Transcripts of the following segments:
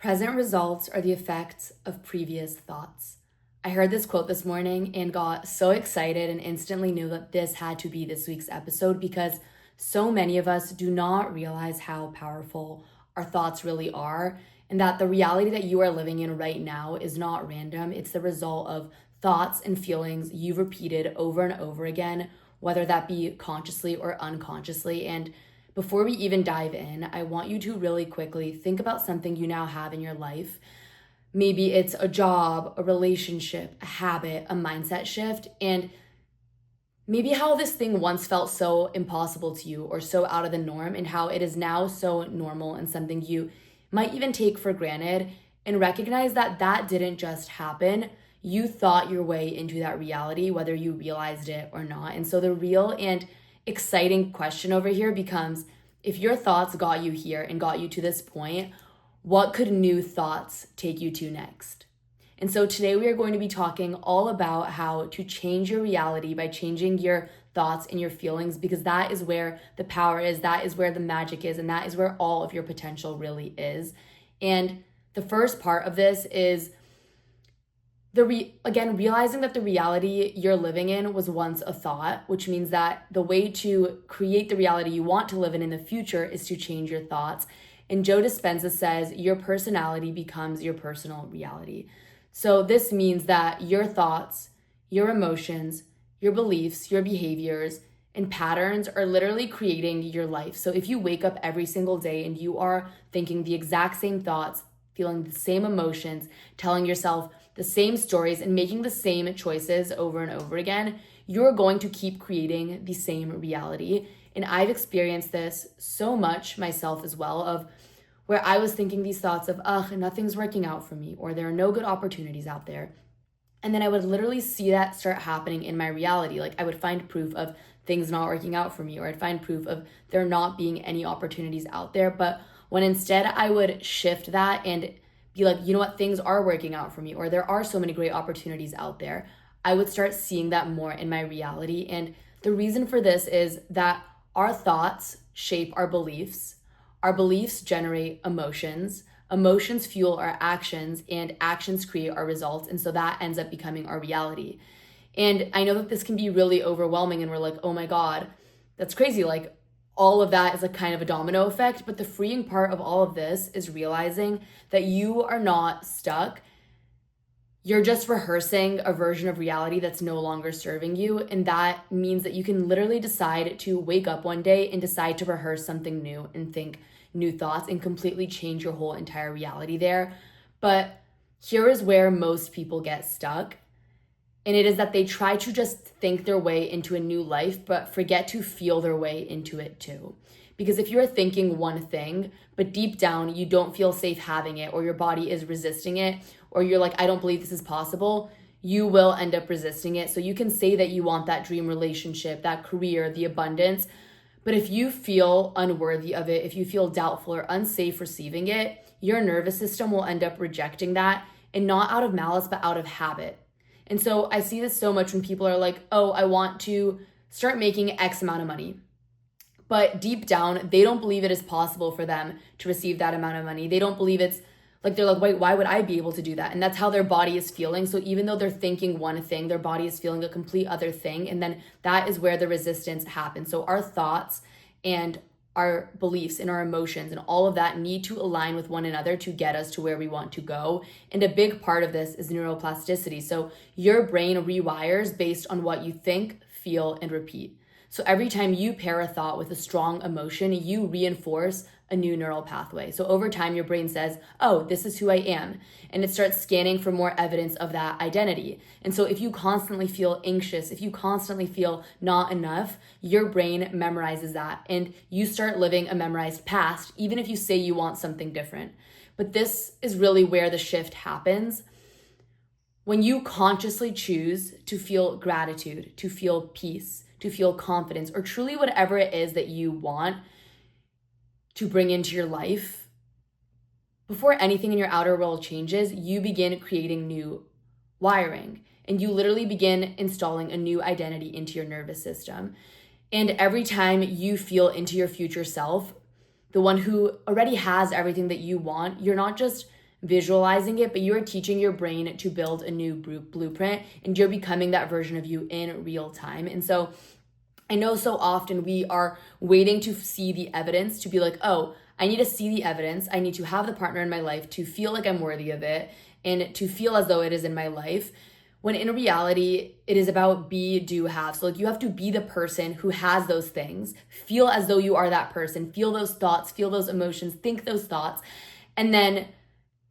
Present results are the effects of previous thoughts. I heard this quote this morning and got so excited and instantly knew that this had to be this week's episode because so many of us do not realize how powerful our thoughts really are, and that the reality that you are living in right now is not random. It's the result of thoughts and feelings you've repeated over and over again, whether that be consciously or unconsciously. And before we even dive in, I want you to really quickly think about something you now have in your life. Maybe it's a job, a relationship, a habit, a mindset shift, and maybe how this thing once felt so impossible to you or so out of the norm, and how it is now so normal and something you might even take for granted, and recognize that that didn't just happen. You thought your way into that reality, whether you realized it or not. And so the real and exciting question over here becomes, if your thoughts got you here and got you to this point, what could new thoughts take you to next? And so today we are going to be talking all about how to change your reality by changing your thoughts and your feelings, because that is where the power is, that is where the magic is, and that is where all of your potential really is. And the first part of this is realizing that the reality you're living in was once a thought, which means that the way to create the reality you want to live in the future is to change your thoughts. And Joe Dispenza says your personality becomes your personal reality. So this means that your thoughts, your emotions, your beliefs, your behaviors, and patterns are literally creating your life. So if you wake up every single day and you are thinking the exact same thoughts, feeling the same emotions, telling yourself the same stories, and making the same choices over and over again, you're going to keep creating the same reality. And I've experienced this so much myself as well, of where I was thinking these thoughts of, nothing's working out for me, or there are no good opportunities out there. And then I would literally see that start happening in my reality. Like I would find proof of things not working out for me, or I'd find proof of there not being any opportunities out there. But when instead I would shift that and be like, you know what, things are working out for me, or there are so many great opportunities out there, I would start seeing that more in my reality. And the reason for this is that our thoughts shape our beliefs generate emotions, emotions fuel our actions, and actions create our results. And so that ends up becoming our reality. And I know that this can be really overwhelming, and we're like, oh my God, that's crazy. Like, all of that is like kind of a domino effect. But the freeing part of all of this is realizing that you are not stuck. You're just rehearsing a version of reality that's no longer serving you. And that means that you can literally decide to wake up one day and decide to rehearse something new and think new thoughts and completely change your whole entire reality there. But here is where most people get stuck. And it is that they try to just think their way into a new life, but forget to feel their way into it too. Because if you're thinking one thing, but deep down you don't feel safe having it, or your body is resisting it, or you're like, I don't believe this is possible, you will end up resisting it. So you can say that you want that dream relationship, that career, the abundance, but if you feel unworthy of it, if you feel doubtful or unsafe receiving it, your nervous system will end up rejecting that, and not out of malice, but out of habit. And so I see this so much when people are like, oh, I want to start making X amount of money. But deep down, they don't believe it is possible for them to receive that amount of money. They don't believe it's like, they're like, wait, why would I be able to do that? And that's how their body is feeling. So even though they're thinking one thing, their body is feeling a complete other thing. And then that is where the resistance happens. So our thoughts and our beliefs and our emotions and all of that need to align with one another to get us to where we want to go. And a big part of this is neuroplasticity. So your brain rewires based on what you think, feel, and repeat. So every time you pair a thought with a strong emotion, you reinforce a new neural pathway. So over time, your brain says, oh, this is who I am. And it starts scanning for more evidence of that identity. And so if you constantly feel anxious, if you constantly feel not enough, your brain memorizes that. And you start living a memorized past, even if you say you want something different. But this is really where the shift happens. When you consciously choose to feel gratitude, to feel peace, to feel confidence, or truly whatever it is that you want to bring into your life, before anything in your outer world changes, you begin creating new wiring, and you literally begin installing a new identity into your nervous system. And every time you feel into your future self, the one who already has everything that you want, you're not just visualizing it, but you're teaching your brain to build a new blueprint, and you're becoming that version of you in real time. And so I know so often we are waiting to see the evidence to be like, oh, I need to see the evidence. I need to have the partner in my life to feel like I'm worthy of it and to feel as though it is in my life. When in reality, it is about be, do, have. So like you have to be the person who has those things. Feel as though you are that person. Feel those thoughts, feel those emotions, think those thoughts. And then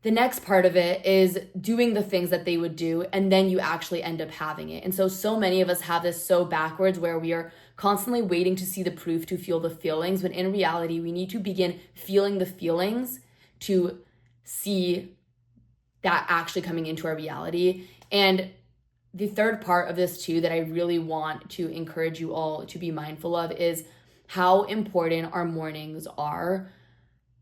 the next part of it is doing the things that they would do, and then you actually end up having it. And so many of us have this so backwards where we are constantly waiting to see the proof to feel the feelings, when in reality, we need to begin feeling the feelings to see that actually coming into our reality. And the third part of this too that I really want to encourage you all to be mindful of is how important our mornings are,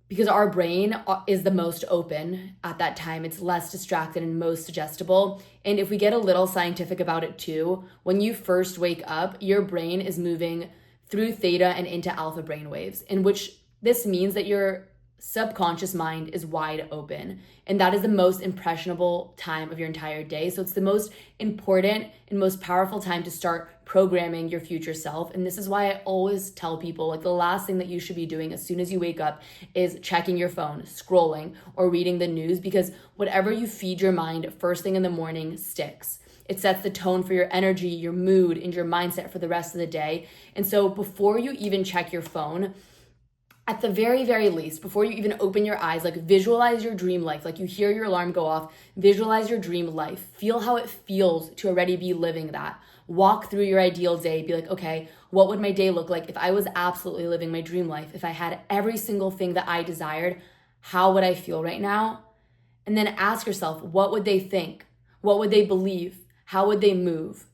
because our brain is the most open at that time. It's less distracted and most suggestible. And if we get a little scientific about it too, when you first wake up, your brain is moving through theta and into alpha brain waves, in which this means that your subconscious mind is wide open. And that is the most impressionable time of your entire day. So it's the most important and most powerful time to start programming your future self. And this is why I always tell people, like, the last thing that you should be doing as soon as you wake up is checking your phone, scrolling, or reading the news, because whatever you feed your mind first thing in the morning sticks. It sets the tone for your energy, your mood, and your mindset for the rest of the day. And so before you even check your phone, at the very, very least, before you even open your eyes, like, visualize your dream life. Like, you hear your alarm go off, visualize your dream life. Feel how it feels to already be living that. Walk through your ideal day. Be like, okay, what would my day look like if I was absolutely living my dream life? If I had every single thing that I desired, how would I feel right now? And then ask yourself, what would they think? What would they believe? How would they move?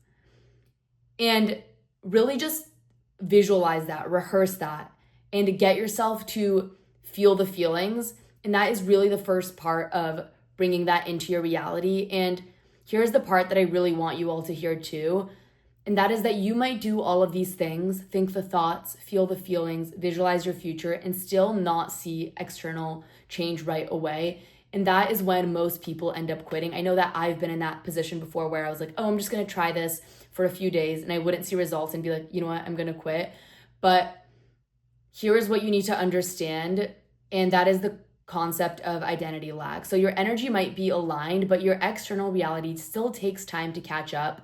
And really just visualize that, rehearse that, and to get yourself to feel the feelings. And that is really the first part of bringing that into your reality. And here's the part that I really want you all to hear too. And that is that you might do all of these things, think the thoughts, feel the feelings, visualize your future, and still not see external change right away. And that is when most people end up quitting. I know that I've been in that position before where I was like, oh, I'm just going to try this for a few days, and I wouldn't see results and be like, you know what, I'm going to quit. But here is what you need to understand, and that is the concept of identity lag. So your energy might be aligned, but your external reality still takes time to catch up.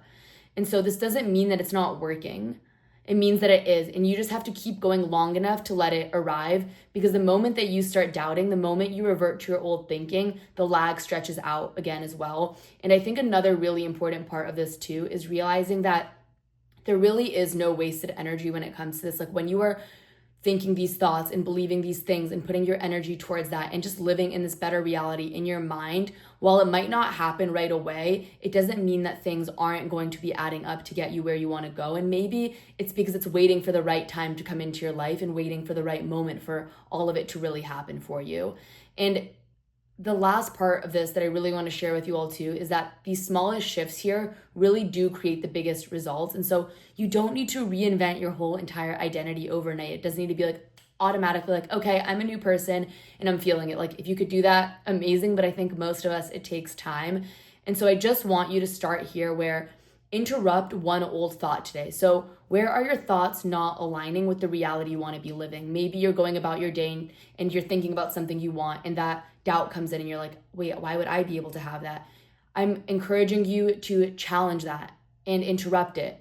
And so this doesn't mean that it's not working. It means that it is, and you just have to keep going long enough to let it arrive, because the moment that you start doubting, the moment you revert to your old thinking, the lag stretches out again as well. And I think another really important part of this too is realizing that there really is no wasted energy when it comes to this. Like, when you are thinking these thoughts and believing these things and putting your energy towards that and just living in this better reality in your mind, while it might not happen right away, it doesn't mean that things aren't going to be adding up to get you where you want to go. And maybe it's because it's waiting for the right time to come into your life and waiting for the right moment for all of it to really happen for you. And the last part of this that I really want to share with you all too is that these smallest shifts here really do create the biggest results. And so you don't need to reinvent your whole entire identity overnight. It doesn't need to be like automatically like, okay, I'm a new person and I'm feeling it. Like, if you could do that, amazing. But I think most of us, it takes time. And so I just want you to start here where interrupt one old thought today. So where are your thoughts not aligning with the reality you want to be living? Maybe you're going about your day and you're thinking about something you want, and that doubt comes in and you're like, wait, why would I be able to have that? I'm encouraging you to challenge that and interrupt it.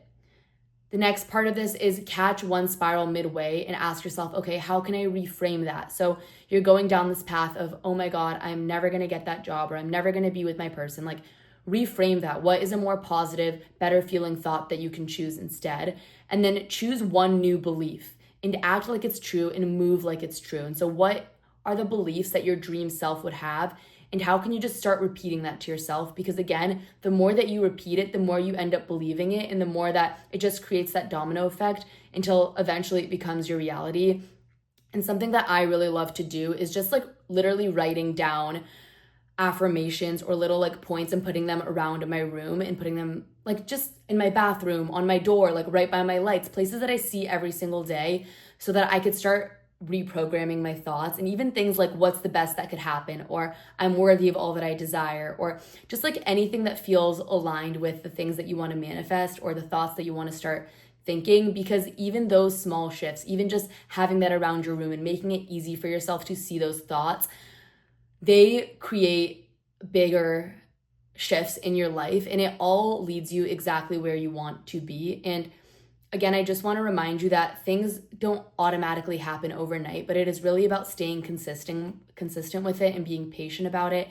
The next part of this is catch one spiral midway and ask yourself, okay, how can I reframe that? So you're going down this path of, oh my God, I'm never going to get that job, or I'm never going to be with my person. Like, reframe that. What is a more positive, better feeling thought that you can choose instead? And then choose one new belief and act like it's true and move like it's true. And so what are the beliefs that your dream self would have? And how can you just start repeating that to yourself? Because again, the more that you repeat it, the more you end up believing it, and the more that it just creates that domino effect until eventually it becomes your reality. And something that I really love to do is just like literally writing down affirmations or little like points and putting them around my room and putting them like just in my bathroom, on my door, like right by my lights, places that I see every single day, so that I could start reprogramming my thoughts, and even things like what's the best that could happen, or I'm worthy of all that I desire, or just like anything that feels aligned with the things that you want to manifest or the thoughts that you want to start thinking. Because even those small shifts, even just having that around your room and making it easy for yourself to see those thoughts, they create bigger shifts in your life, and it all leads you exactly where you want to be. And again, I just want to remind you that things don't automatically happen overnight, but it is really about staying consistent with it and being patient about it.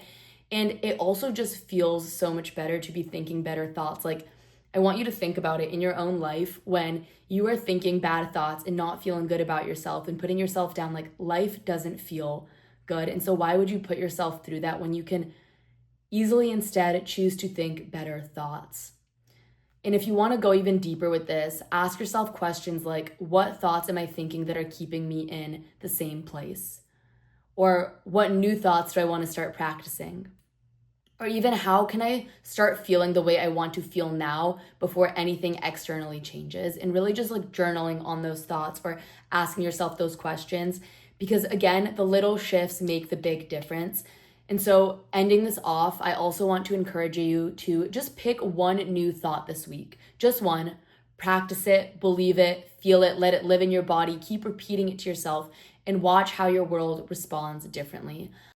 And it also just feels so much better to be thinking better thoughts. Like, I want you to think about it in your own life when you are thinking bad thoughts and not feeling good about yourself and putting yourself down. Like, life doesn't feel good. And so why would you put yourself through that when you can easily instead choose to think better thoughts? And if you want to go even deeper with this, ask yourself questions like, what thoughts am I thinking that are keeping me in the same place? Or what new thoughts do I want to start practicing? Or even, how can I start feeling the way I want to feel now before anything externally changes? And really just like journaling on those thoughts or asking yourself those questions. Because again, the little shifts make the big difference. And so, ending this off, I also want to encourage you to just pick one new thought this week. Just one. Practice it, believe it, feel it, let it live in your body, keep repeating it to yourself, and watch how your world responds differently.